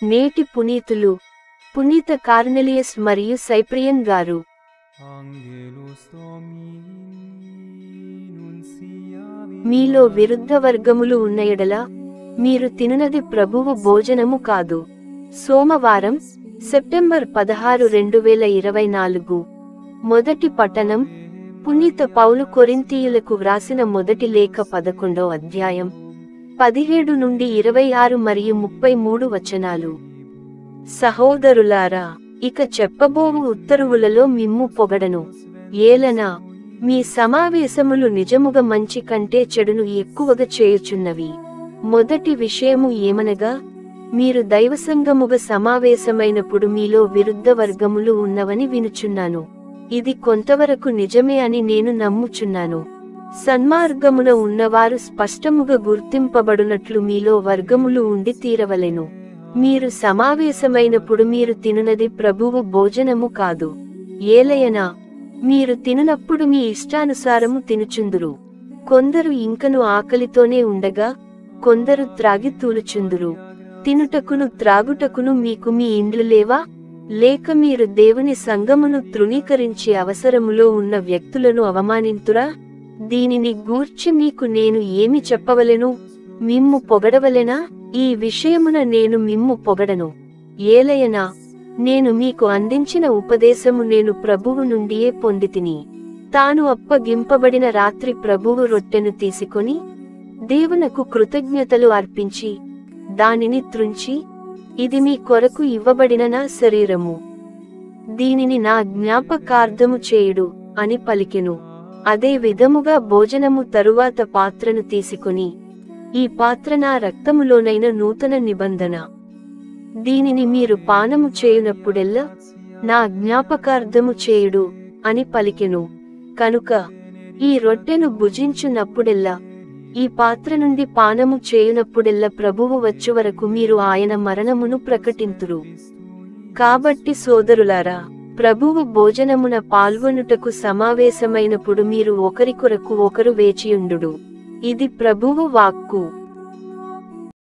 నేటి పునీతులు పునీత కార్నెలియస్ మరియు సైప్రియన్ గారు. మీలో విరుద్ధ వర్గములు ఉన్న ఎడల మీరు తినునది ప్రభువు భోజనము కాదు. సోమవారం, సెప్టెంబర్ 16, 2024. మొదటి పఠనం పునీత పౌలు కొరింథీయులకు వ్రాసిన మొదటి లేఖ 11వ అధ్యాయం 17 నుండి 26 మరియు 33 వచనాలు. సహోదరులారా, ఇక చెప్పబోవు ఉత్తరువులలో మిమ్ము పొగడను. ఏలనా మీ సమావేశములు నిజముగా మంచి కంటే చెడును ఎక్కువగా చేయుచున్నవి. మొదటి విషయము ఏమనగా, మీరు దైవసంగముగా సమావేశమైనప్పుడు మీలో విరుద్ధ వర్గములు ఉన్నవని వినుచున్నాను. ఇది కొంతవరకు నిజమే అని నేను నమ్ముచున్నాను. సన్మార్గమున ఉన్నవారు స్పష్టముగా గుర్తింపబడునట్లు మీలో వర్గములు ఉండి తీరవలెను. మీరు సమావేశమైనప్పుడు మీరు తినునది ప్రభువు భోజనము కాదు. ఏలయనా మీరు తినునప్పుడు మీ ఇష్టానుసారము తినుచుందురు. కొందరు ఇంకను ఆకలితోనే ఉండగా కొందరు త్రాగి తూలుచుందురు. తినుటకును త్రాగుటకును మీకు మీ ఇండ్లు లేవా? లేక మీరు దేవుని సంగమును తృణీకరించి అవసరములో ఉన్న వ్యక్తులను అవమానింతురా? దీనిని గూర్చి మీకు నేను ఏమి చెప్పవలెను? మిమ్ము పొగడవలెనా? ఈ విషయమున నేను మిమ్ము పొగడను. ఏలయనా నేను మీకు అందించిన ఉపదేశము నేను ప్రభువు నుండియే పొందితిని. తాను అప్పగింపబడిన రాత్రి ప్రభువు రొట్టెను తీసుకొని దేవునకు కృతజ్ఞతలు అర్పించి దానిని త్రుంచి, ఇది మీ కొరకు ఇవ్వబడిన నా శరీరము, దీనిని నా జ్ఞాపకార్థము చేయుడు అని పలికెను. అదే విధముగా భోజనము తరువాత పాత్రను తీసుకొని, ఈ పాత్ర నా రక్తములోనైన నూతన నిబంధన, దీనిని మీరు పానము చేయునప్పుడెల్లా నా జ్ఞాపకార్థము చేయుడు అని పలికెను. కనుక ఈ రొట్టెను భుజించునప్పుడెల్లా, ఈ పాత్ర నుండి పానము చేయునప్పుడెల్లా ప్రభువు వచ్చువరకు మీరు ఆయన మరణమును ప్రకటింతురు. కాబట్టి సోదరులారా, ప్రభువు భోజనమున పాల్గొనుటకు సమావేశమైనప్పుడు మీరు ఒకరి కొరకు ఒకరు వేచియుండుడు. ఇది ప్రభువు వాక్కు.